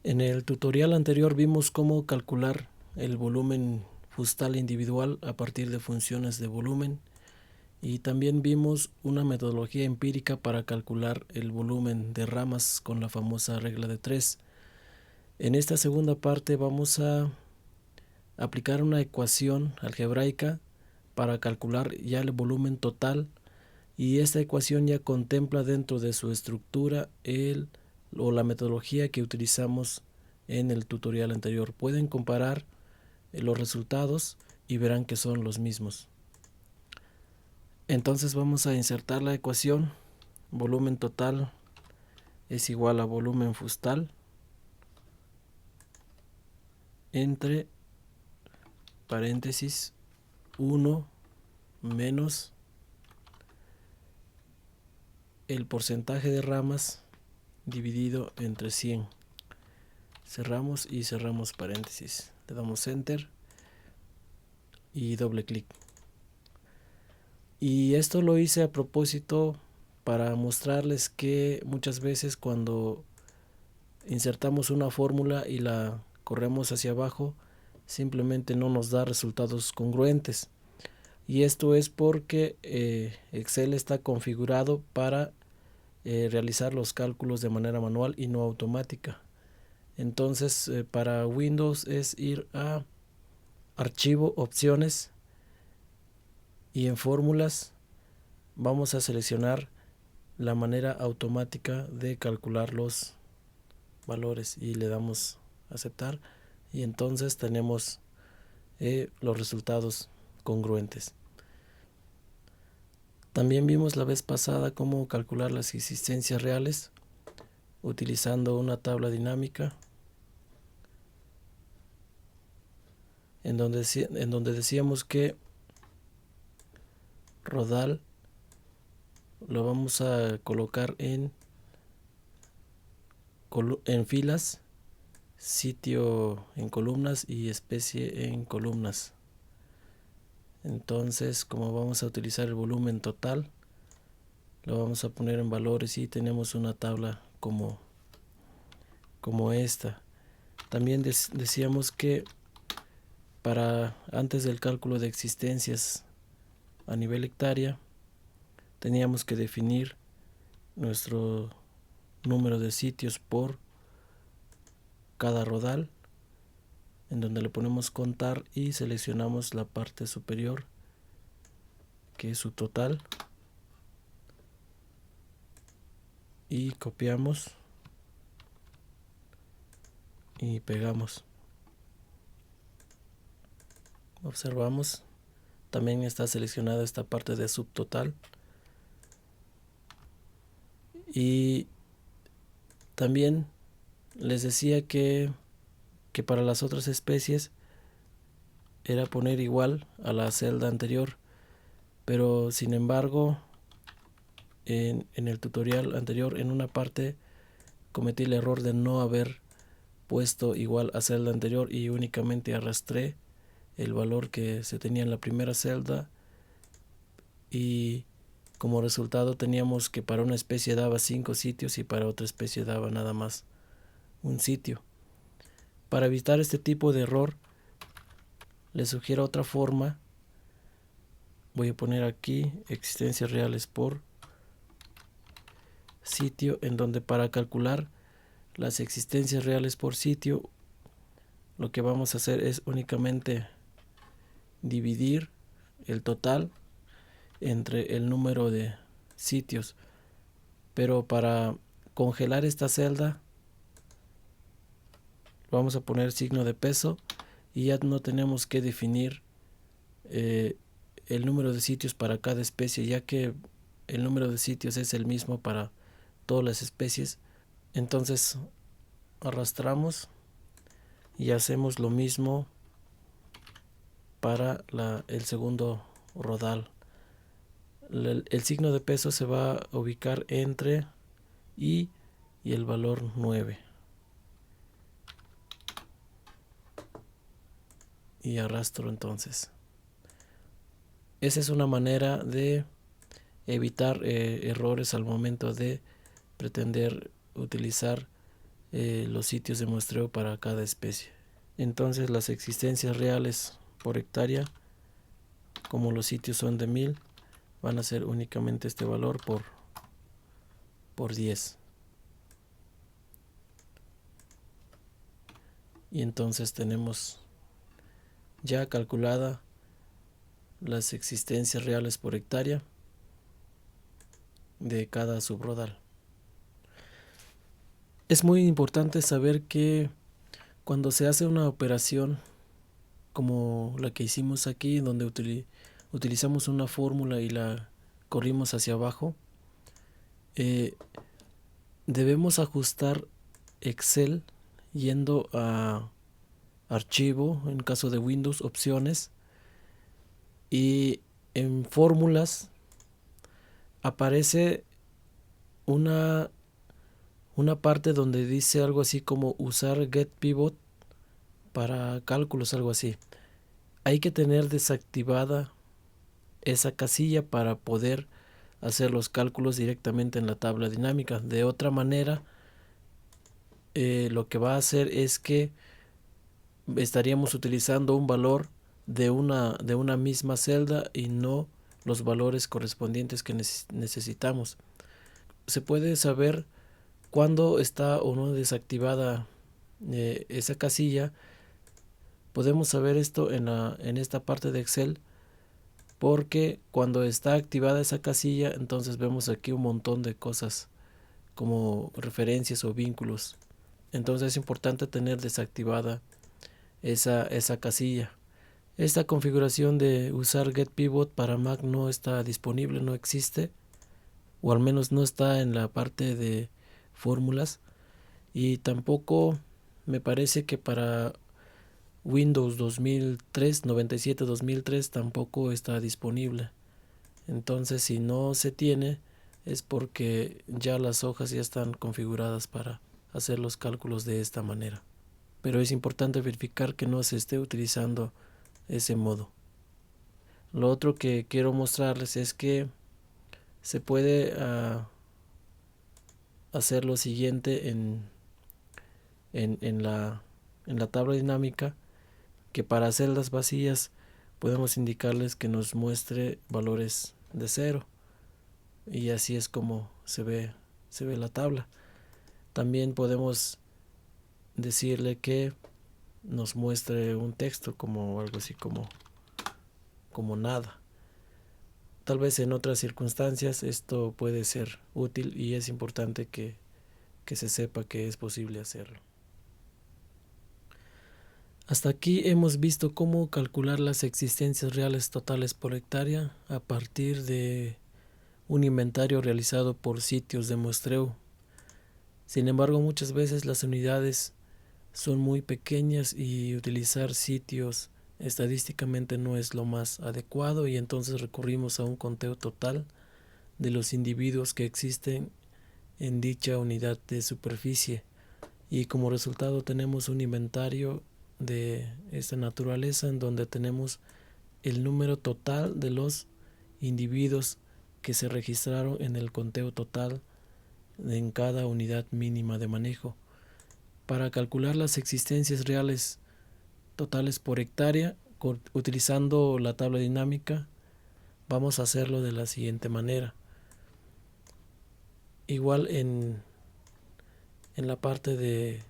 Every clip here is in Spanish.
En el tutorial anterior vimos cómo calcular el volumen fustal individual a partir de funciones de volumen y también vimos una metodología empírica para calcular el volumen de ramas con la famosa regla de 3. En esta segunda parte vamos a aplicar una ecuación algebraica para calcular ya el volumen total, y esta ecuación ya contempla dentro de su estructura la metodología que utilizamos en el tutorial anterior. Pueden comparar los resultados y verán que son los mismos. Entonces vamos a insertar la ecuación. Volumen total es igual a volumen fustal entre paréntesis 1 menos el porcentaje de ramas dividido entre 100. Cerramos y cerramos paréntesis. Le damos enter y doble clic. Y esto lo hice a propósito para mostrarles que muchas veces cuando insertamos una fórmula y la corremos hacia abajo, simplemente no nos da resultados congruentes. Y esto es porque Excel está configurado para realizar los cálculos de manera manual y no automática. Entonces para Windows es ir a Archivo, Opciones, y en Fórmulas vamos a seleccionar la manera automática de calcular los valores y le damos aceptar, y entonces tenemos los resultados congruentes. También vimos la vez pasada cómo calcular las existencias reales utilizando una tabla dinámica en donde decíamos que Rodal lo vamos a colocar en filas, sitio en columnas y especie en columnas. Entonces, como vamos a utilizar el volumen total, lo vamos a poner en valores y tenemos una tabla como esta. También decíamos que para antes del cálculo de existencias a nivel hectárea teníamos que definir nuestro número de sitios por cada rodal, en donde le ponemos contar y seleccionamos la parte superior que es su total y copiamos y pegamos. Observamos, también está seleccionada esta parte de subtotal. Y también les decía que para las otras especies era poner igual a la celda anterior, pero sin embargo en el tutorial anterior en una parte cometí el error de no haber puesto igual a celda anterior y únicamente arrastré el valor que se tenía en la primera celda, y como resultado teníamos que para una especie daba 5 sitios y para otra especie daba nada más un sitio. Para evitar este tipo de error les sugiero otra forma. Voy a poner aquí existencias reales por sitio, en donde para calcular las existencias reales por sitio lo que vamos a hacer es únicamente dividir el total entre el número de sitios, pero para congelar esta celda vamos a poner signo de peso y ya no tenemos que definir el número de sitios para cada especie, ya que el número de sitios es el mismo para todas las especies. Entonces arrastramos y hacemos lo mismo para el segundo rodal. El signo de peso se va a ubicar entre y el valor 9. Y arrastro entonces. Esa es una manera de evitar errores al momento de pretender utilizar los sitios de muestreo para cada especie. Entonces las existencias reales por hectárea, como los sitios son de 1000, van a ser únicamente este valor por 10. Y entonces tenemos ya calculada las existencias reales por hectárea de cada subrodal. Es muy importante saber que cuando se hace una operación como la que hicimos aquí, donde utilizamos una fórmula y la corrimos hacia abajo, debemos ajustar Excel yendo a archivo, en caso de Windows, opciones, y en fórmulas aparece una parte donde dice algo así como usar getPivot para cálculos, algo así. Hay que tener desactivada esa casilla para poder hacer los cálculos directamente en la tabla dinámica. De otra manera, lo que va a hacer es que estaríamos utilizando un valor de una misma celda y no los valores correspondientes que necesitamos. Se puede saber cuándo está o no desactivada esa casilla. Podemos saber esto en esta parte de Excel, porque cuando está activada esa casilla, entonces vemos aquí un montón de cosas como referencias o vínculos. Entonces es importante tener desactivada esa casilla. Esta configuración de usar getPivot para Mac no está disponible, no existe, o al menos no está en la parte de fórmulas, y tampoco me parece que para Windows 2003, 97-2003 tampoco está disponible. Entonces, si no se tiene, es porque ya las hojas ya están configuradas para hacer los cálculos de esta manera. Pero es importante verificar que no se esté utilizando ese modo. Lo otro que quiero mostrarles es que se puede hacer lo siguiente en la tabla dinámica, que para celdas vacías podemos indicarles que nos muestre valores de 0, y así es como se ve la tabla. También podemos decirle que nos muestre un texto como algo así como nada. Tal vez en otras circunstancias esto puede ser útil, y es importante que se sepa que es posible hacerlo. Hasta aquí hemos visto cómo calcular las existencias reales totales por hectárea a partir de un inventario realizado por sitios de muestreo. Sin embargo, muchas veces las unidades son muy pequeñas y utilizar sitios estadísticamente no es lo más adecuado, y entonces recurrimos a un conteo total de los individuos que existen en dicha unidad de superficie, y como resultado tenemos un inventario de esta naturaleza en donde tenemos el número total de los individuos que se registraron en el conteo total en cada unidad mínima de manejo. Para calcular las existencias reales totales por hectárea utilizando la tabla dinámica, vamos a hacerlo de la siguiente manera. Igual en la parte de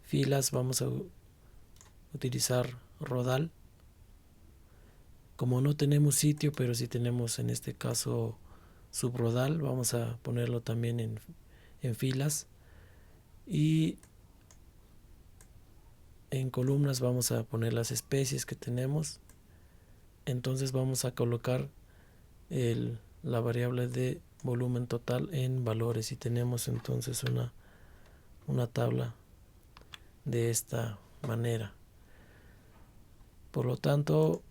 filas vamos a utilizar rodal. Como no tenemos sitio, pero sí tenemos en este caso subrodal, vamos a ponerlo también en filas, y en columnas vamos a poner las especies que tenemos. Entonces vamos a colocar la variable de volumen total en valores, y tenemos entonces una tabla de esta manera. Por lo tanto,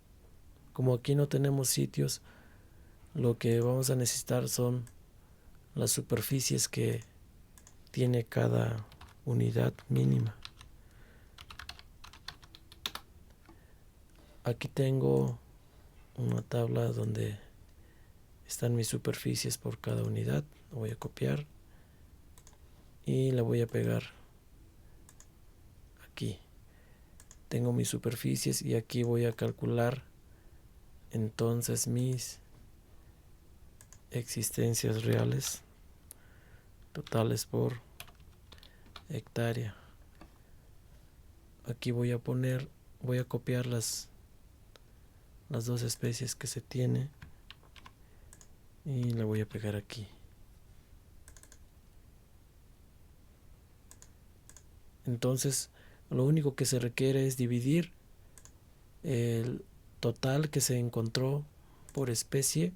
como aquí no tenemos sitios, lo que vamos a necesitar son las superficies que tiene cada unidad mínima. Aquí tengo una tabla donde están mis superficies por cada unidad. La voy a copiar y la voy a pegar aquí tengo mis superficies y aquí voy a calcular entonces mis existencias reales totales por hectárea. Aquí voy a copiar las dos especies que se tiene y le voy a pegar aquí. Entonces lo único que se requiere es dividir el total que se encontró por especie,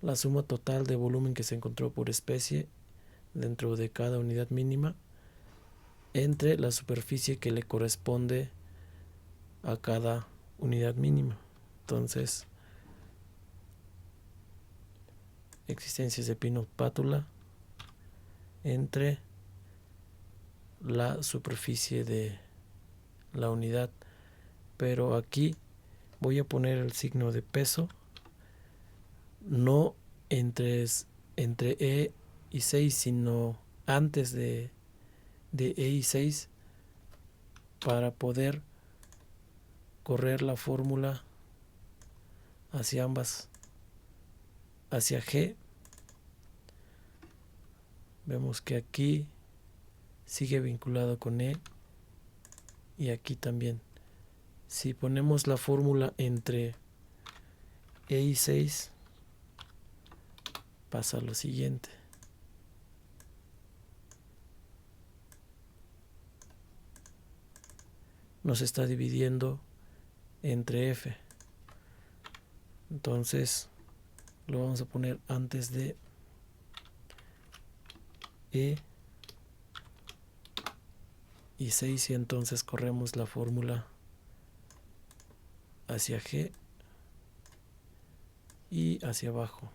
la suma total de volumen que se encontró por especie dentro de cada unidad mínima, entre la superficie que le corresponde a cada unidad mínima. Entonces, existencias de pino pátula entre la superficie de la unidad, pero aquí voy a poner el signo de peso, no entre E y 6, sino antes de E y 6, para poder correr la fórmula hacia ambas, hacia G. Vemos que aquí sigue vinculado con E y aquí también. Si ponemos la fórmula entre E y 6, pasa lo siguiente. Nos está dividiendo entre F. Entonces lo vamos a poner antes de E y 6 y entonces corremos la fórmula hacia G y hacia abajo.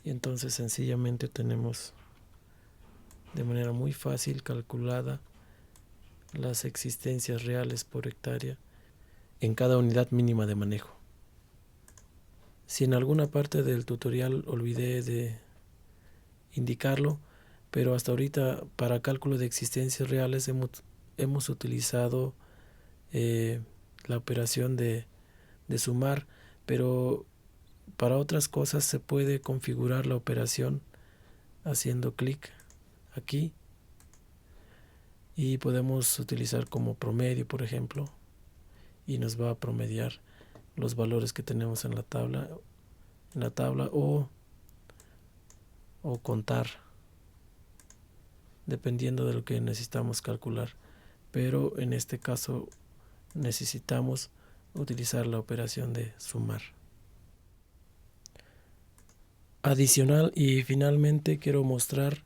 Y entonces sencillamente tenemos de manera muy fácil calculada las existencias reales por hectárea en cada unidad mínima de manejo. Si en alguna parte del tutorial olvidé de indicarlo, pero hasta ahorita para cálculo de existencias reales hemos utilizado la operación de sumar, pero para otras cosas se puede configurar la operación haciendo clic aquí y podemos utilizar como promedio, por ejemplo, y nos va a promediar los valores que tenemos en la tabla o contar, dependiendo de lo que necesitamos calcular, pero en este caso necesitamos utilizar la operación de sumar. Adicional y finalmente quiero mostrar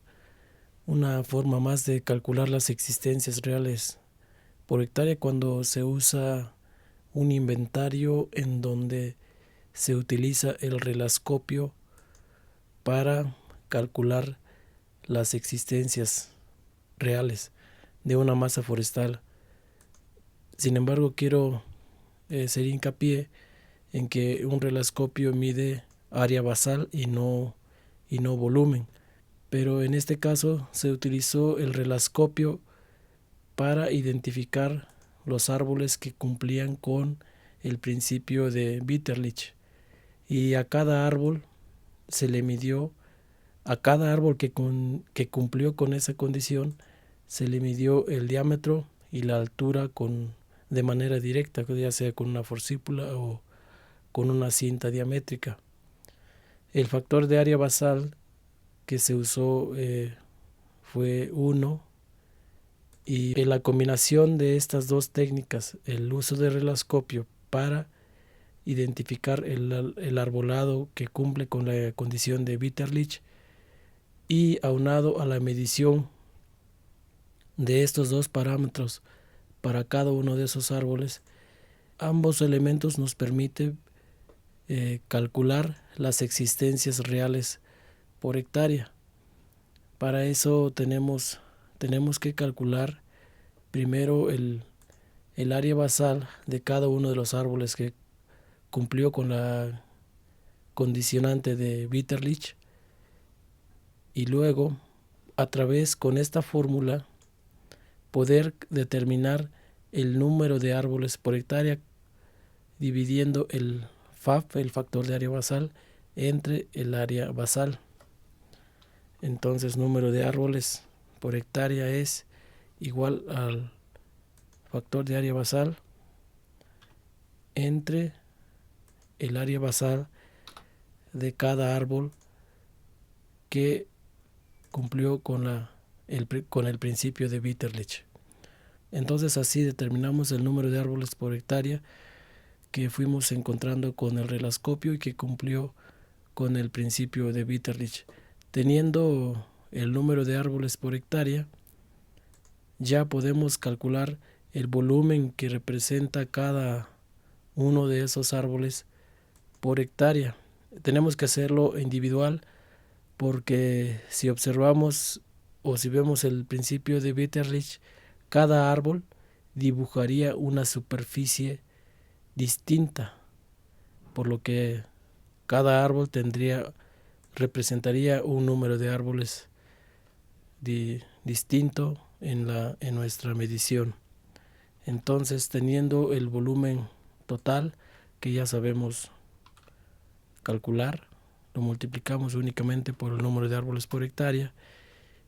una forma más de calcular las existencias reales por hectárea cuando se usa un inventario en donde se utiliza el relascopio para calcular las existencias reales de una masa forestal. Sin embargo, quiero hacer hincapié en que un relascopio mide área basal y no volumen, pero en este caso se utilizó el relascopio para identificar los árboles que cumplían con el principio de Bitterlich, y a cada árbol se le midió, a cada árbol que cumplió con esa condición se le midió el diámetro y la altura de manera directa, ya sea con una forcípula o con una cinta diamétrica. El factor de área basal que se usó fue 1, y en la combinación de estas dos técnicas, el uso de relascopio para identificar el arbolado que cumple con la condición de Bitterlich y aunado a la medición de estos dos parámetros para cada uno de esos árboles, ambos elementos nos permiten calcular las existencias reales por hectárea. Para eso tenemos que calcular primero el área basal de cada uno de los árboles que cumplió con la condicionante de Bitterlich, y luego con esta fórmula poder determinar el número de árboles por hectárea dividiendo el FAB, el factor de área basal, entre el área basal. Entonces, número de árboles por hectárea es igual al factor de área basal entre el área basal de cada árbol que cumplió con el principio de Bitterlich. Entonces así determinamos el número de árboles por hectárea que fuimos encontrando con el relascopio y que cumplió con el principio de Bitterlich. Teniendo el número de árboles por hectárea, ya podemos calcular el volumen que representa cada uno de esos árboles por hectárea. Tenemos que hacerlo individual porque si observamos o si vemos el principio de Bitterlich, cada árbol dibujaría una superficie distinta, por lo que cada árbol representaría un número de árboles distinto en nuestra medición. Entonces, teniendo el volumen total que ya sabemos calcular, lo multiplicamos únicamente por el número de árboles por hectárea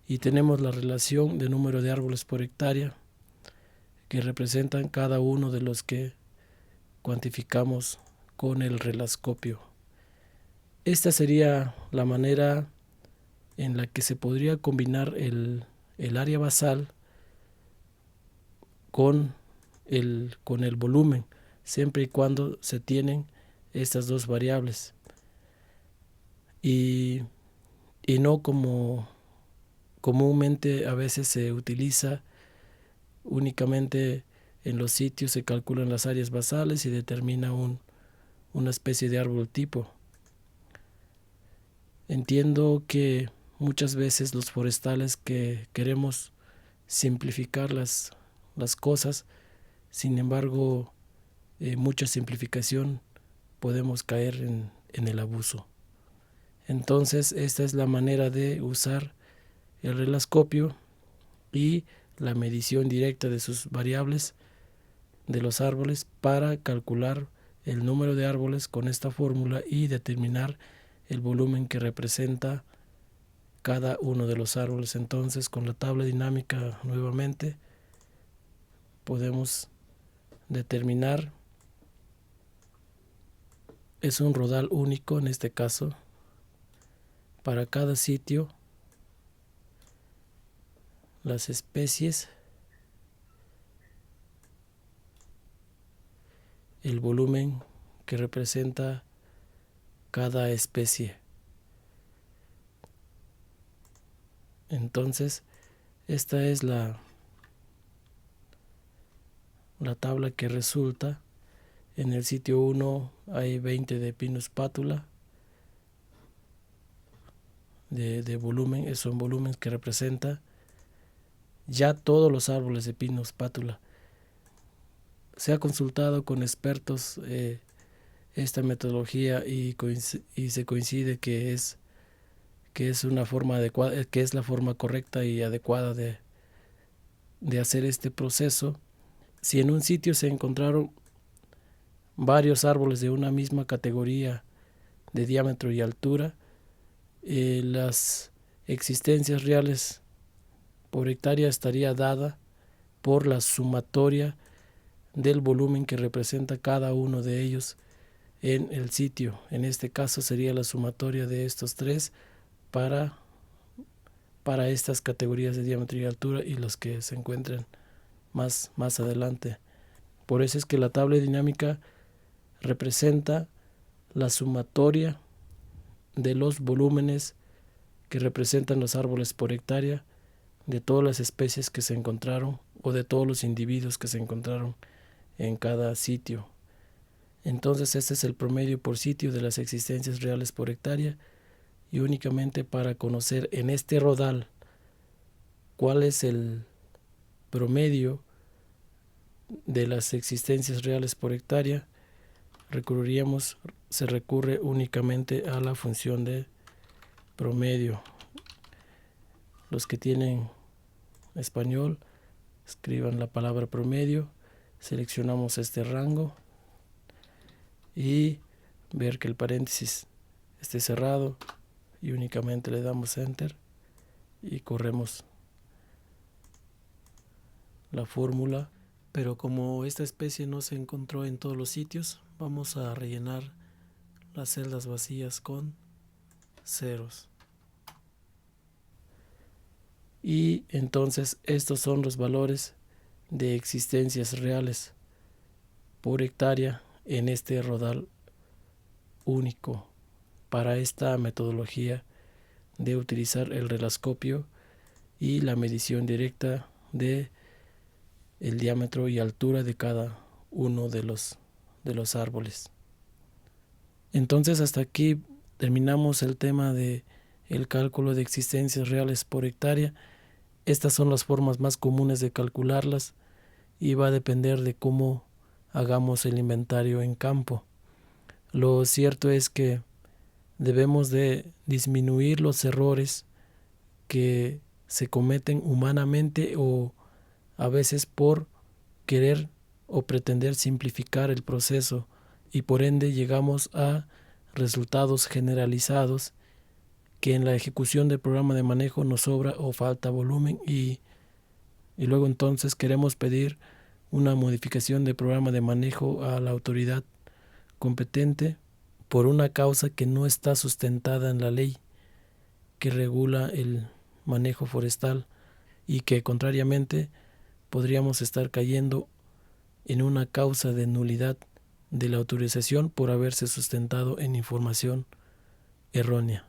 y tenemos la relación de número de árboles por hectárea que representan cada uno de los que cuantificamos con el relascopio. Esta sería la manera en la que se podría combinar el área basal con el volumen, siempre y cuando se tienen estas dos variables y no como comúnmente a veces se utiliza únicamente en los sitios. Se calculan las áreas basales y determina una especie de árbol tipo. Entiendo que muchas veces los forestales que queremos simplificar las cosas, sin embargo, mucha simplificación podemos caer en el abuso. Entonces, esta es la manera de usar el relascopio y la medición directa de sus variables de los árboles para calcular el número de árboles con esta fórmula y determinar el volumen que representa cada uno de los árboles. Entonces, con la tabla dinámica nuevamente podemos determinar, es un rodal único en este caso, para cada sitio las especies, el volumen que representa cada especie. Entonces, esta es la tabla que resulta. En el sitio 1 hay 20 de Pinus patula de volumen, son volúmenes que representa ya todos los árboles de Pinus patula. Se ha consultado con expertos esta metodología y se coincide que es una forma adecuada, que es la forma correcta y adecuada de hacer este proceso. Si en un sitio se encontraron varios árboles de una misma categoría de diámetro y altura, las existencias reales por hectárea estaría dada por la sumatoria del volumen que representa cada uno de ellos en el sitio. En este caso sería la sumatoria de estos tres para estas categorías de diámetro y altura y los que se encuentren más adelante. Por eso es que la tabla dinámica representa la sumatoria de los volúmenes que representan los árboles por hectárea de todas las especies que se encontraron o de todos los individuos que se encontraron en cada sitio. Entonces este es el promedio por sitio de las existencias reales por hectárea, y únicamente para conocer en este rodal cuál es el promedio de las existencias reales por hectárea, se recurre únicamente a la función de promedio. Los que tienen español escriban la palabra promedio, seleccionamos este rango y ver que el paréntesis esté cerrado y únicamente le damos enter y corremos la fórmula. Pero como esta especie no se encontró en todos los sitios, vamos a rellenar las celdas vacías con ceros. Y entonces estos son los valores de existencias reales por hectárea en este rodal único para esta metodología de utilizar el reloscopio y la medición directa de el diámetro y altura de cada uno de los árboles. Entonces hasta aquí terminamos el tema de el cálculo de existencias reales por hectárea. Estas son las formas más comunes de calcularlas y va a depender de cómo hagamos el inventario en campo. Lo cierto es que debemos de disminuir los errores que se cometen humanamente o a veces por querer o pretender simplificar el proceso y por ende llegamos a resultados generalizados que en la ejecución del programa de manejo nos sobra o falta volumen y luego entonces queremos pedir una modificación del programa de manejo a la autoridad competente por una causa que no está sustentada en la ley que regula el manejo forestal y que contrariamente podríamos estar cayendo en una causa de nulidad de la autorización por haberse sustentado en información errónea.